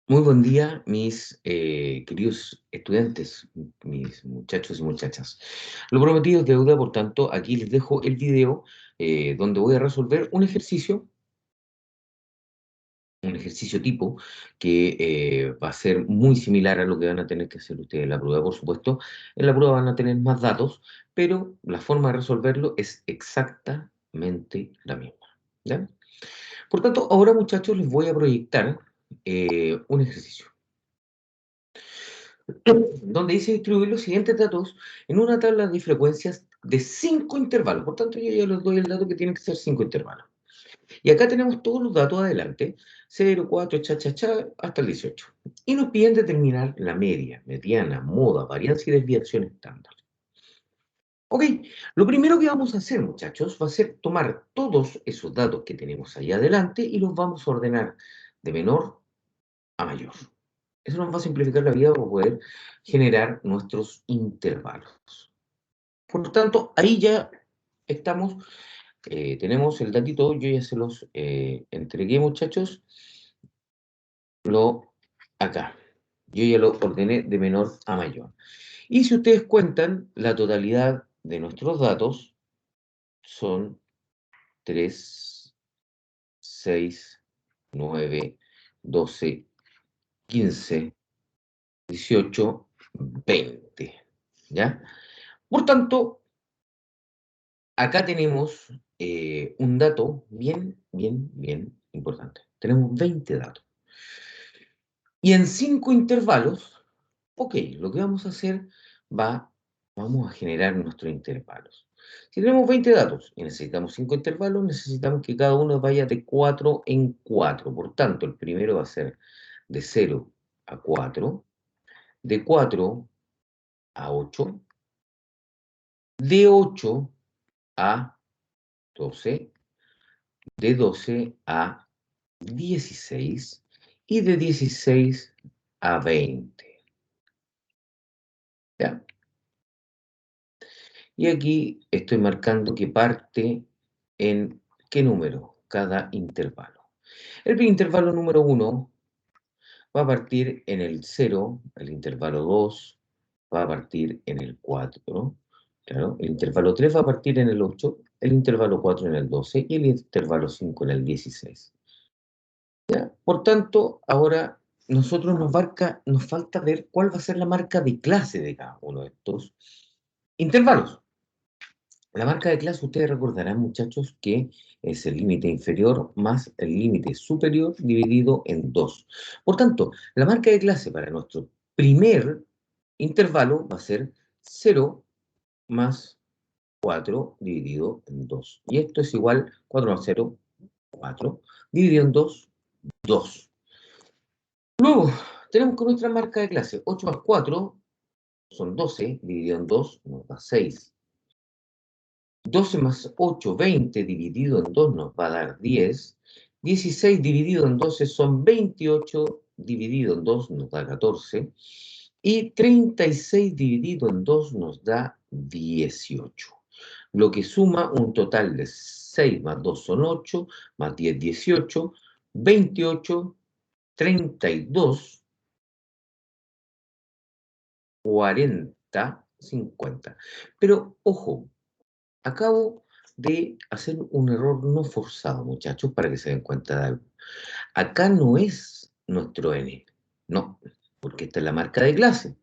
Muy buen día, mis queridos estudiantes, mis muchachos y muchachas. Lo prometido es deuda, por tanto, aquí les dejo el video donde voy a resolver un ejercicio tipo, que va a ser muy similar a lo que van a tener que hacer ustedes en la prueba, por supuesto. En la prueba van a tener más datos, pero la forma de resolverlo es exactamente la misma. ¿Ya? Por tanto, ahora, muchachos, les voy a proyectar un ejercicio donde dice distribuir los siguientes datos en una tabla de frecuencias de 5 intervalos. Por tanto, yo ya les doy el dato que tienen que ser 5 intervalos. Y acá tenemos todos los datos adelante, 0, 4, cha, cha, cha, hasta el 18. Y nos piden determinar la media, mediana, moda, varianza y desviación estándar. Ok, lo primero que vamos a hacer, muchachos, va a ser tomar todos esos datos que tenemos ahí adelante y los vamos a ordenar de menor a mayor. Eso nos va a simplificar la vida para poder generar nuestros intervalos. Por lo tanto, ahí ya estamos, tenemos el datito, yo ya se los entregué, muchachos, lo acá. Yo ya lo ordené de menor a mayor. Y si ustedes cuentan, la totalidad de nuestros datos son 3, 6, 9, 12, 15, 18, 20. ¿Ya? Por tanto, acá tenemos un dato bien importante. Tenemos 20 datos. Y en 5 intervalos, ok, lo que vamos a hacer vamos a generar nuestros intervalos. Si tenemos 20 datos y necesitamos 5 intervalos, necesitamos que cada uno vaya de 4 en 4. Por tanto, el primero va a ser de 0 a 4, de 4 a 8, de 8 a 12, de 12 a 16 y de 16 a 20. ¿Ya? Y aquí estoy marcando que parte en qué número cada intervalo. El intervalo número 1 va a partir en el 0, el intervalo 2 va a partir en el 4, claro, el intervalo 3 va a partir en el 8, el intervalo 4 en el 12 y el intervalo 5 en el 16. ¿Ya? Por tanto, ahora nos falta ver cuál va a ser la marca de clase de cada uno de estos intervalos. La marca de clase, ustedes recordarán, muchachos, que es el límite inferior más el límite superior dividido en 2. Por tanto, la marca de clase para nuestro primer intervalo va a ser 0 más 4 dividido en 2. Y esto es igual, 4 más 0, 4, dividido en 2, 2. Luego, tenemos con nuestra marca de clase 8 más 4 son 12, dividido en 2 nos da 6. 12 más 8, 20 dividido en 2 nos va a dar 10. 16 dividido en 12 son 28, dividido en 2 nos da 14. Y 36 dividido en 2 nos da 18. Lo que suma un total de 6 más 2 son 8, más 10, 18, 28, 32, 40, 50. Pero ojo, acabo de hacer un error no forzado, muchachos, para que se den cuenta de algo. Acá no es nuestro N, no, porque esta es la marca de clase.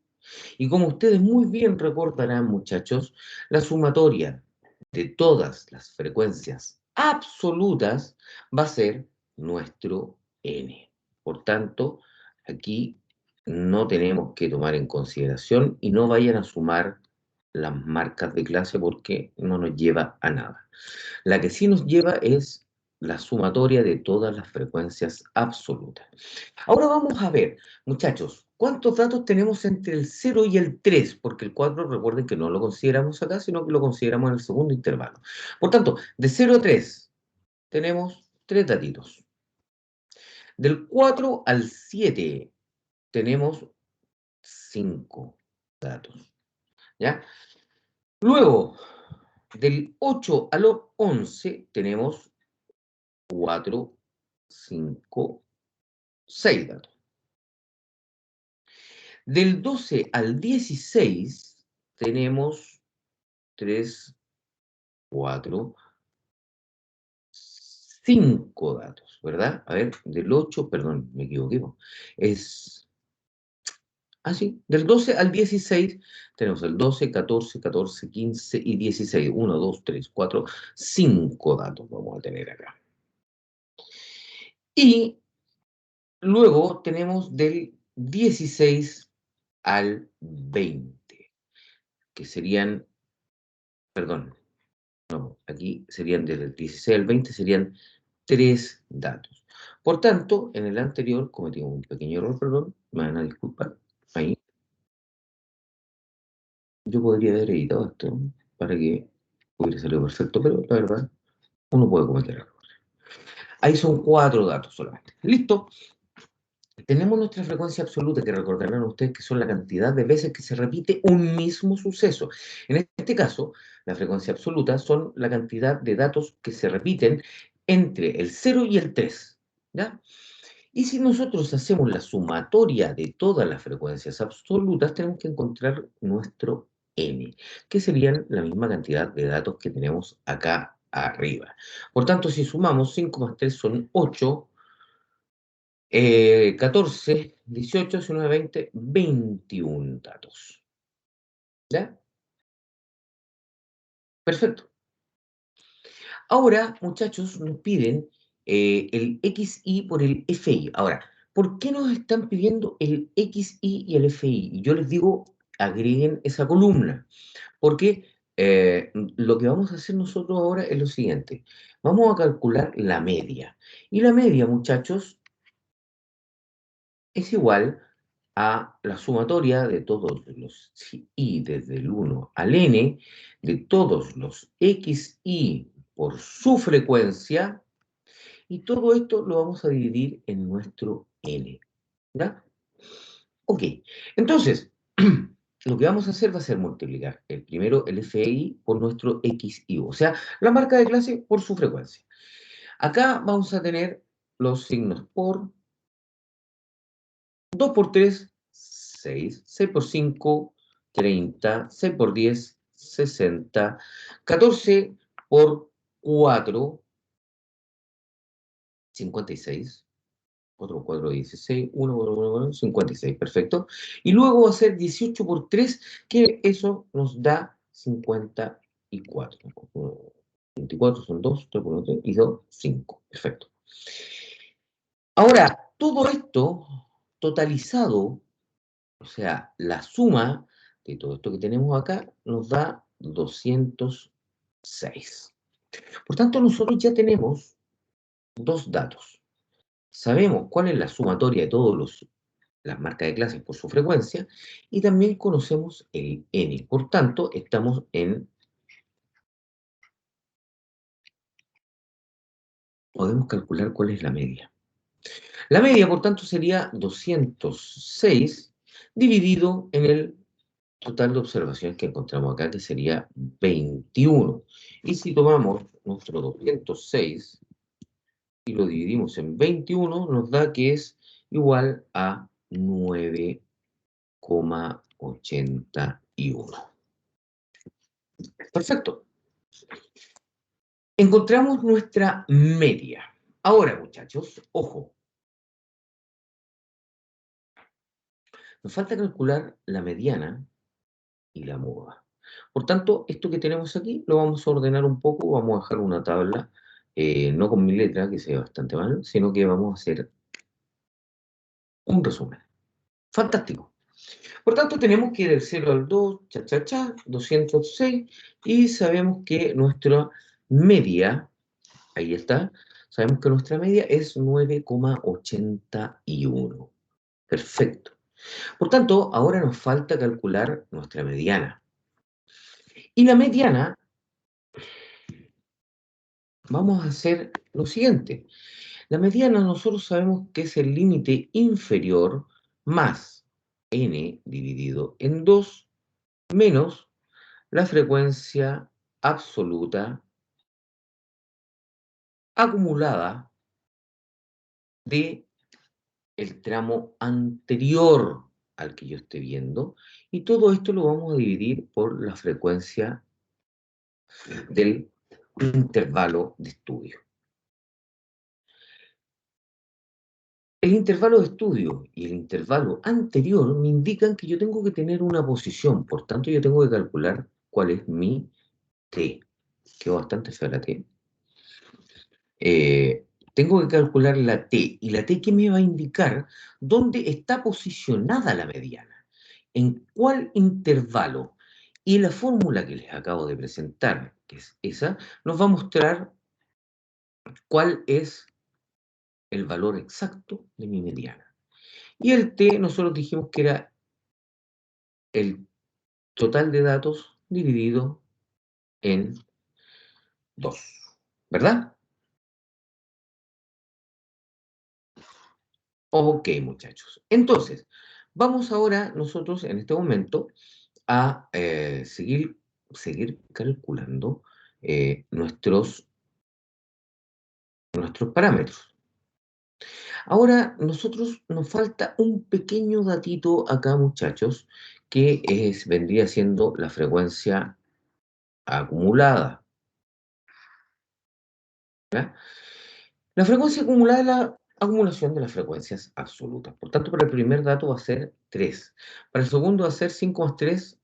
Y como ustedes muy bien recordarán, muchachos, la sumatoria de todas las frecuencias absolutas va a ser nuestro N. Por tanto, aquí no tenemos que tomar en consideración y no vayan a sumar las marcas de clase porque no nos lleva a nada. La que sí nos lleva es la sumatoria de todas las frecuencias absolutas. Ahora vamos a ver, muchachos, ¿cuántos datos tenemos entre el 0 y el 3? Porque el 4, recuerden que no lo consideramos acá, sino que lo consideramos en el segundo intervalo. Por tanto, de 0 a 3 tenemos 3 datitos. Del 4 al 7 tenemos 5 datos. ¿Ya? Luego, del 8 al 11 tenemos 4, 5, 6 datos. Del 12 al 16 tenemos 3, 4, 5 datos, ¿verdad? A ver, del 8, perdón, me equivoqué. Es así, del 12 al 16 tenemos el 12, 14, 14, 15 y 16. 1, 2, 3, 4, 5 datos vamos a tener acá. Y luego tenemos del 16 al 20, que serían, perdón, no, aquí serían desde el 16 al 20, serían 3 datos. Por tanto, en el anterior cometimos un pequeño error, perdón, me van a disculpar. Ahí yo podría haber editado esto para que hubiera salido perfecto, pero la verdad, uno puede cometer errores. Ahí son 4 datos solamente. Listo. Tenemos nuestra frecuencia absoluta, que recordarán ustedes que son la cantidad de veces que se repite un mismo suceso. En este caso, la frecuencia absoluta son la cantidad de datos que se repiten entre el 0 y el 3. ¿Ya? Y si nosotros hacemos la sumatoria de todas las frecuencias absolutas, tenemos que encontrar nuestro n, que serían la misma cantidad de datos que tenemos acá arriba. Por tanto, si sumamos 5 más 3 son 8, 14, 18, 19, 20, 21 datos. ¿Ya? Perfecto. Ahora, muchachos, nos piden el XI por el FI. Ahora, ¿por qué nos están pidiendo el XI y el FI? Y yo les digo, agreguen esa columna, porque lo que vamos a hacer nosotros ahora es lo siguiente. Vamos a calcular la media. Y la media, muchachos, es igual a la sumatoria de todos los i desde el 1 al n, de todos los xi por su frecuencia, y todo esto lo vamos a dividir en nuestro n. ¿Ya? Ok, entonces, lo que vamos a hacer va a ser multiplicar el primero el FI por nuestro XI, o sea, la marca de clase por su frecuencia. Acá vamos a tener los signos por 2 por 3, 6. 6 por 5, 30. 6 por 10, 60. 14 por 4, 56. Otro por 4, 16. 1 por 1, 56. Perfecto. Y luego va a ser 18 por 3, que eso nos da 54. 24 son 2, 3 por 1, y 2, 5. Perfecto. Ahora, todo esto totalizado, o sea, la suma de todo esto que tenemos acá nos da 206. Por tanto, nosotros ya tenemos dos datos. Sabemos cuál es la sumatoria de todas las marcas de clases por su frecuencia y también conocemos el n. Por tanto, estamos podemos calcular cuál es la media. La media, por tanto, sería 206 dividido en el total de observaciones que encontramos acá, que sería 21. Y si tomamos nuestro 206 y lo dividimos en 21, nos da que es igual a 9,81. Perfecto. Encontramos nuestra media. Ahora, muchachos, ojo. Nos falta calcular la mediana y la moda. Por tanto, esto que tenemos aquí lo vamos a ordenar un poco, vamos a dejar una tabla, no con mi letra, que sea bastante mal, sino que vamos a hacer un resumen. Fantástico. Por tanto, tenemos que ir del 0 al 2, 206, y sabemos que nuestra media, ahí está, sabemos que nuestra media es 9,81. Perfecto. Por tanto, ahora nos falta calcular nuestra mediana. Y la mediana, vamos a hacer lo siguiente. La mediana nosotros sabemos que es el límite inferior más n dividido en 2 menos la frecuencia absoluta acumulada de el tramo anterior al que yo esté viendo, y todo esto lo vamos a dividir por la frecuencia del intervalo de estudio. El intervalo de estudio y el intervalo anterior me indican que yo tengo que tener una posición, por tanto yo tengo que calcular cuál es mi t. Quedó bastante fea la t. Tengo que calcular la t, y la t que me va a indicar dónde está posicionada la mediana, en cuál intervalo. Y la fórmula que les acabo de presentar, que es esa, nos va a mostrar cuál es el valor exacto de mi mediana. Y el t nosotros dijimos que era el total de datos dividido en 2, ¿verdad? Ok, muchachos. Entonces, vamos ahora nosotros en este momento a seguir calculando nuestros parámetros. Ahora, nosotros nos falta un pequeño datito acá, muchachos, que vendría siendo la frecuencia acumulada. ¿Ya? La frecuencia acumulada es la acumulación de las frecuencias absolutas. Por tanto, para el primer dato va a ser 3. Para el segundo va a ser 5 más 3,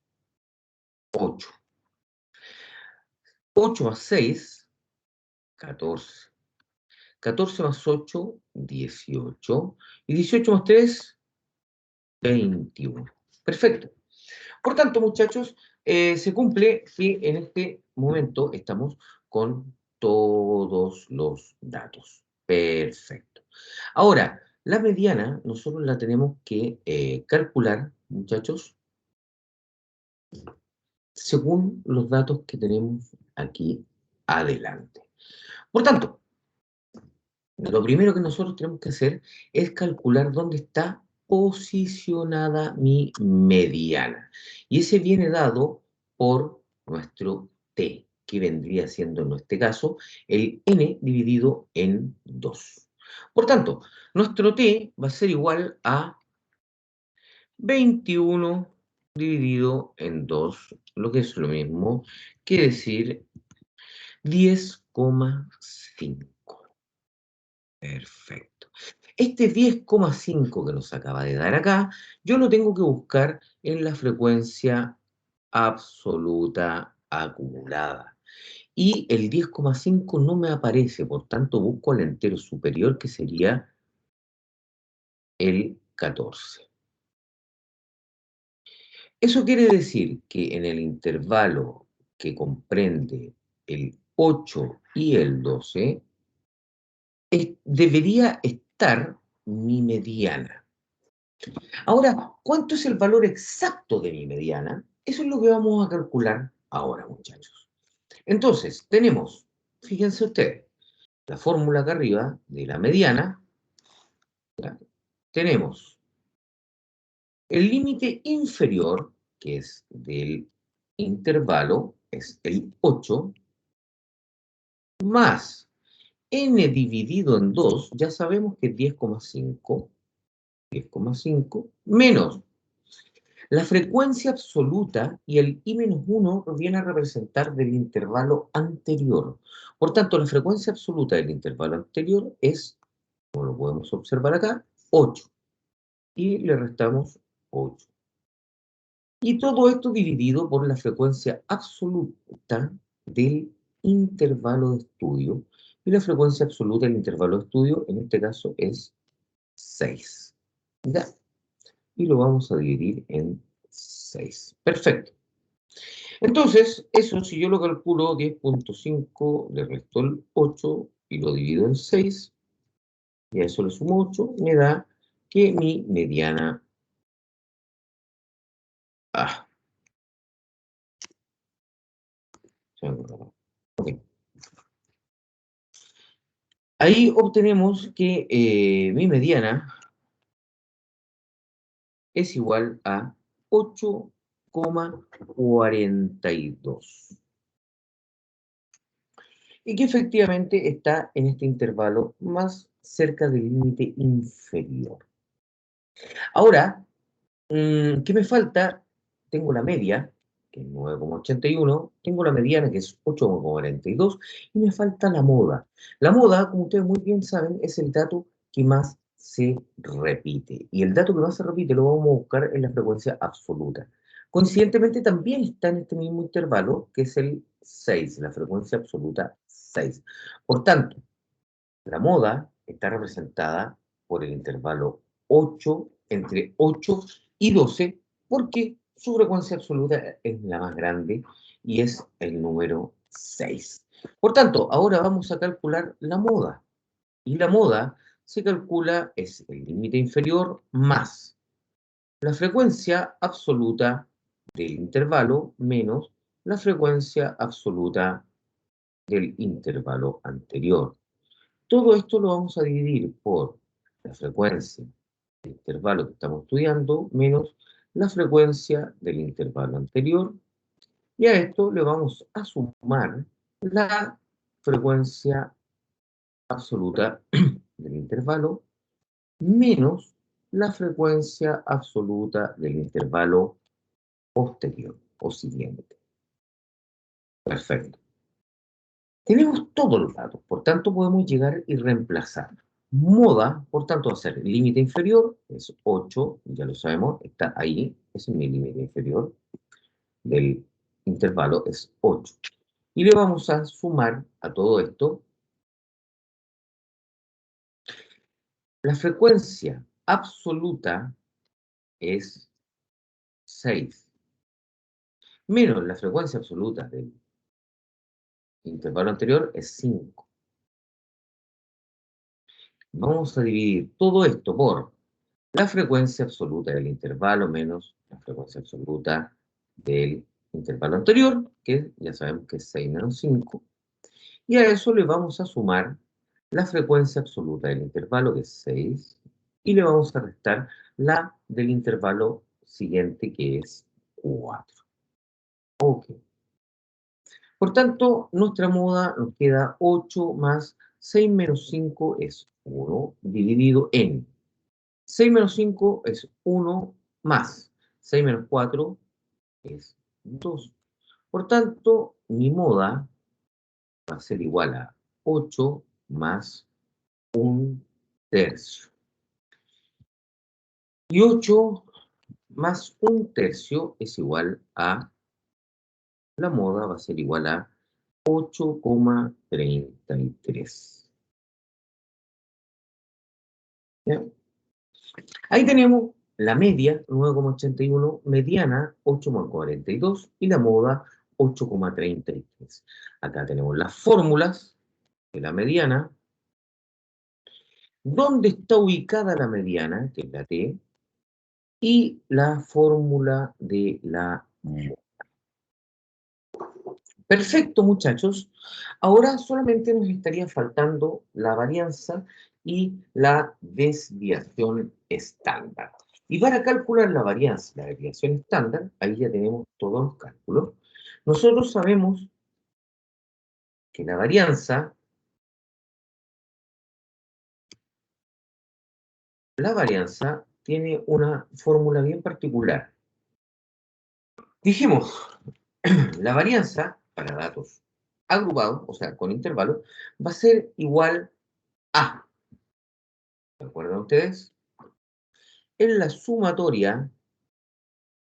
8. 8 más 6, 14. 14 más 8, 18. Y 18 más 3, 21. Perfecto. Por tanto, muchachos, se cumple que en este momento estamos con todos los datos. Perfecto. Ahora, la mediana nosotros la tenemos que calcular, muchachos, según los datos que tenemos aquí adelante. Por tanto, lo primero que nosotros tenemos que hacer es calcular dónde está posicionada mi mediana. Y ese viene dado por nuestro t, que vendría siendo en este caso el n dividido en 2. Por tanto, nuestro t va a ser igual a 21 dividido en 2, lo que es lo mismo que decir 10,5. Perfecto. Este 10,5 que nos acaba de dar acá, yo lo tengo que buscar en la frecuencia absoluta acumulada. Y el 10,5 no me aparece, por tanto busco el entero superior, que sería el 14. Eso quiere decir que en el intervalo que comprende el 8 y el 12, debería estar mi mediana. Ahora, ¿cuánto es el valor exacto de mi mediana? Eso es lo que vamos a calcular ahora, muchachos. Entonces, tenemos, fíjense ustedes, la fórmula acá arriba de la mediana. ¿Ya? Tenemos el límite inferior, que es del intervalo, es el 8, más n dividido en 2, ya sabemos que es 10,5, menos la frecuencia absoluta, y el i-1 viene a representar del intervalo anterior. Por tanto, la frecuencia absoluta del intervalo anterior es, como lo podemos observar acá, 8. Y le restamos 8. Y todo esto dividido por la frecuencia absoluta del intervalo de estudio. Y la frecuencia absoluta del intervalo de estudio, en este caso, es 6. ¿Ya? Y lo vamos a dividir en 6. Perfecto. Entonces, eso, si yo lo calculo, 10,5, le resto el 8 y lo divido en 6, y a eso le sumo 8, me da que mi mediana... Ah, se me acordó. Ok. Ahí obtenemos que mi mediana es igual a 8,42. Y que efectivamente está en este intervalo más cerca del límite inferior. Ahora, ¿Qué me falta? Tengo la media, que es 9,81, tengo la mediana, que es 8,42, y me falta la moda. La moda, como ustedes muy bien saben, es el dato que más se repite. Y el dato que más se repite lo vamos a buscar en la frecuencia absoluta. Coincidentemente también está en este mismo intervalo, que es el 6, la frecuencia absoluta 6. Por tanto, la moda está representada por el intervalo 8, entre 8 y 12, porque su frecuencia absoluta es la más grande y es el número 6. Por tanto, ahora vamos a calcular la moda. Y la moda se calcula, es el límite inferior más la frecuencia absoluta del intervalo menos la frecuencia absoluta del intervalo anterior. Todo esto lo vamos a dividir por la frecuencia del intervalo que estamos estudiando menos la frecuencia del intervalo anterior, y a esto le vamos a sumar la frecuencia absoluta del intervalo menos la frecuencia absoluta del intervalo posterior o siguiente. Perfecto. Tenemos todos los datos, por tanto podemos llegar y reemplazar. Moda, por tanto, va a ser el límite inferior, es 8, ya lo sabemos, está ahí, es mi límite inferior del intervalo, es 8. Y le vamos a sumar a todo esto la frecuencia absoluta es 6, menos la frecuencia absoluta del intervalo anterior es 5. Vamos a dividir todo esto por la frecuencia absoluta del intervalo menos la frecuencia absoluta del intervalo anterior, que ya sabemos que es 6 menos 5, y a eso le vamos a sumar la frecuencia absoluta del intervalo, que es 6, y le vamos a restar la del intervalo siguiente, que es 4. Ok. Por tanto, nuestra moda nos queda 8 más 6 menos 5 es 1, dividido en 6 menos 5 es 1 más 6 menos 4 es 2. Por tanto, mi moda va a ser igual a 8 más 1/3. Y 8 más 1/3 es igual a, la moda va a ser igual a 8,33. ¿Bien? Ahí tenemos la media, 9,81, mediana, 8,42 y la moda, 8,33. Acá tenemos las fórmulas de la mediana. ¿Dónde está ubicada la mediana? Que es la T. Y la fórmula de la moda. Perfecto, muchachos. Ahora solamente nos estaría faltando la varianza y la desviación estándar. Y para calcular la varianza y la desviación estándar, ahí ya tenemos todos los cálculos. Nosotros sabemos que la varianza tiene una fórmula bien particular. Dijimos, la varianza para datos agrupados, o sea, con intervalos, va a ser igual a, ¿se acuerdan ustedes? En la sumatoria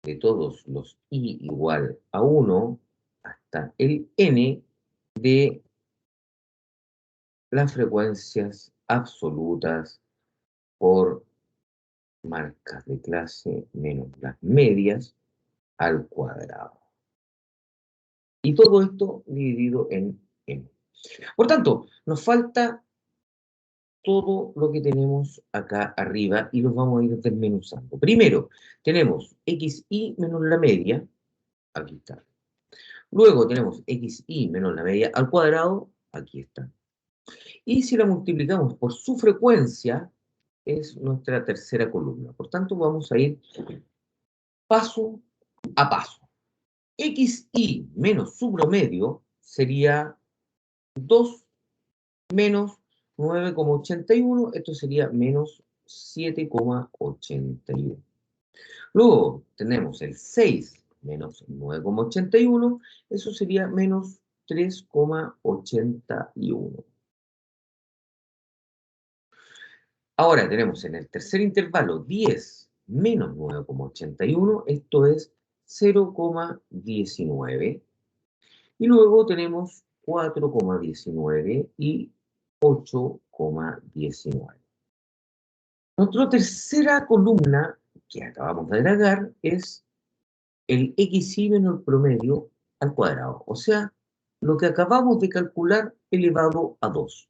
de todos los i igual a 1 hasta el n de las frecuencias absolutas por marcas de clase menos las medias al cuadrado. Y todo esto dividido en n. Por tanto, nos falta todo lo que tenemos acá arriba y los vamos a ir desmenuzando. Primero, tenemos xi menos la media, aquí está. Luego tenemos xi menos la media al cuadrado, aquí está. Y si la multiplicamos por su frecuencia, es nuestra tercera columna. Por tanto, vamos a ir paso a paso. Xi menos su promedio sería 2 menos 9,81. Esto sería menos 7,81. Luego tenemos el 6 menos 9,81, eso sería menos 3,81. Ahora tenemos en el tercer intervalo 10 menos 9,81, esto es 0,19. Y luego tenemos 4,19 y 8,19. Nuestra tercera columna que acabamos de agregar es el XY menos el promedio al cuadrado. O sea, lo que acabamos de calcular elevado a 2.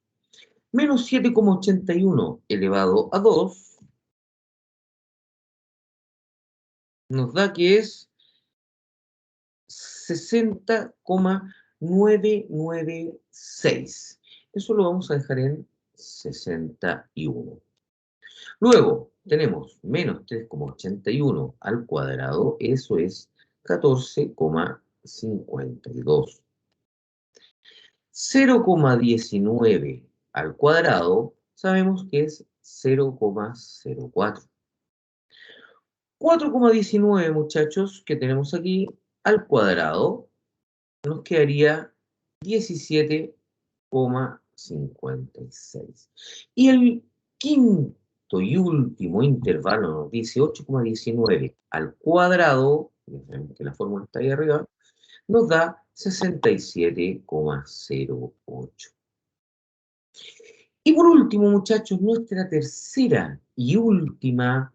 Menos 7,81 elevado a 2 nos da que es 60,996. Eso lo vamos a dejar en 61. Luego tenemos menos 3,81 al cuadrado, eso es 14,52. 0,19 al cuadrado sabemos que es 0,04. 4,19, muchachos, que tenemos aquí al cuadrado, nos quedaría 17,56. Y el quinto y último intervalo nos dice 8,19 al cuadrado, ya sabemos que la fórmula está ahí arriba, nos da 67,08. Y por último, muchachos, nuestra tercera y última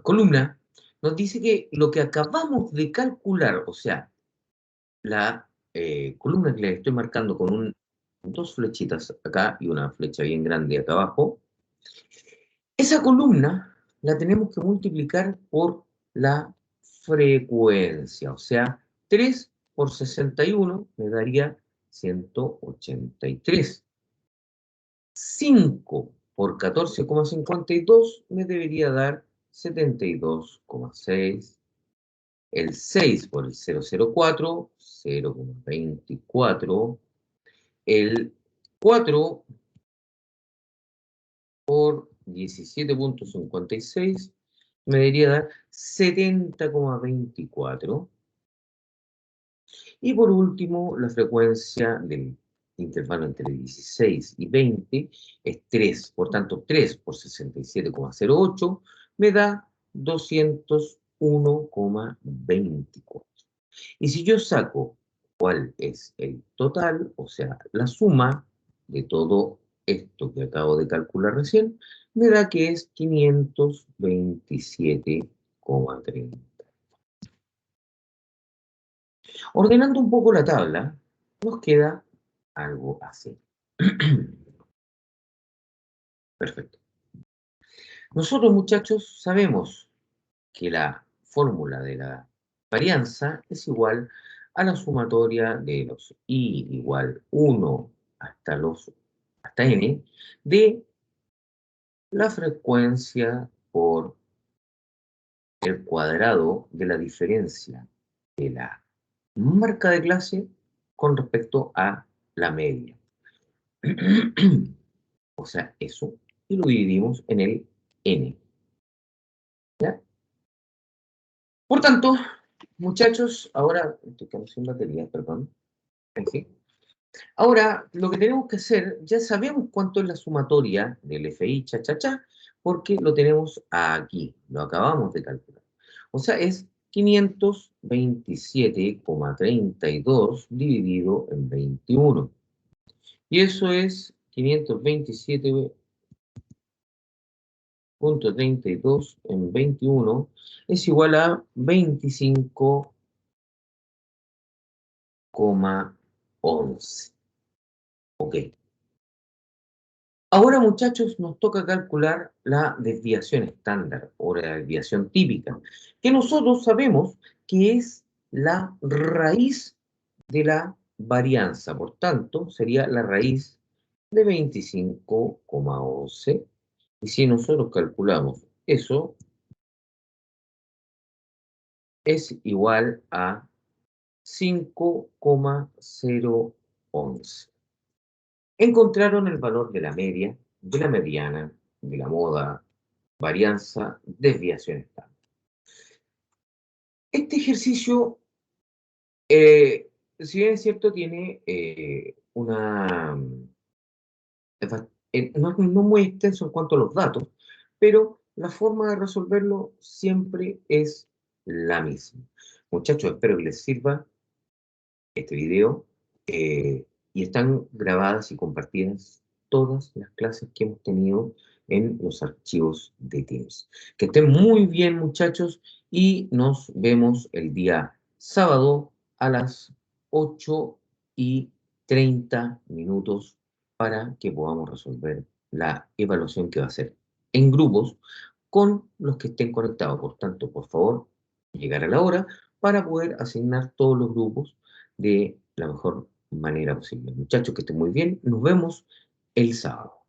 columna nos dice que lo que acabamos de calcular, o sea, la columna que les estoy marcando con dos flechitas acá y una flecha bien grande acá abajo, esa columna la tenemos que multiplicar por la frecuencia, o sea, 3 por 61 me daría 183. 5 por 14,52 me debería dar 72,6. El 6 por el 0,04, 0,24. El 4 por 17,56 me debería dar 70,24. Y por último, la frecuencia del intervalo entre 16 y 20 es 3. Por tanto, 3 por 67,08 me da 201,24. Y si yo saco cuál es el total, o sea, la suma de todo esto que acabo de calcular recién, me da que es 527,30. Ordenando un poco la tabla, nos queda algo así. Perfecto. Nosotros, muchachos, sabemos que la fórmula de la varianza es igual a la sumatoria de los i igual 1 hasta n de la frecuencia por el cuadrado de la diferencia de la marca de clase con respecto a la media. O sea, eso, y lo dividimos en el n. ¿Ya? Por tanto, muchachos, ahora, estoy quedando sin batería, perdón. Aquí. Ahora, lo que tenemos que hacer, ya sabemos cuánto es la sumatoria del FI cha-cha-cha, porque lo tenemos aquí, lo acabamos de calcular. O sea, es 527,32 dividido en 21. Y eso es 527,32 en 21 es igual a 25,11. Ok. Ahora, muchachos, nos toca calcular la desviación estándar o la desviación típica, que nosotros sabemos que es la raíz de la varianza. Por tanto, sería la raíz de 25,11. Y si nosotros calculamos eso, es igual a 5,011. Encontraron el valor de la media, de la mediana, de la moda, varianza, desviación estándar. Este ejercicio, si bien es cierto, tiene una no muy extenso en cuanto a los datos, pero la forma de resolverlo siempre es la misma. Muchachos, espero que les sirva este video y están grabadas y compartidas todas las clases que hemos tenido en los archivos de Teams. Que estén muy bien, muchachos, y nos vemos el día sábado a las 8:30 para que podamos resolver la evaluación que va a ser en grupos con los que estén conectados. Por tanto, por favor, llegar a la hora para poder asignar todos los grupos de la mejor manera posible. Muchachos, que estén muy bien. Nos vemos el sábado.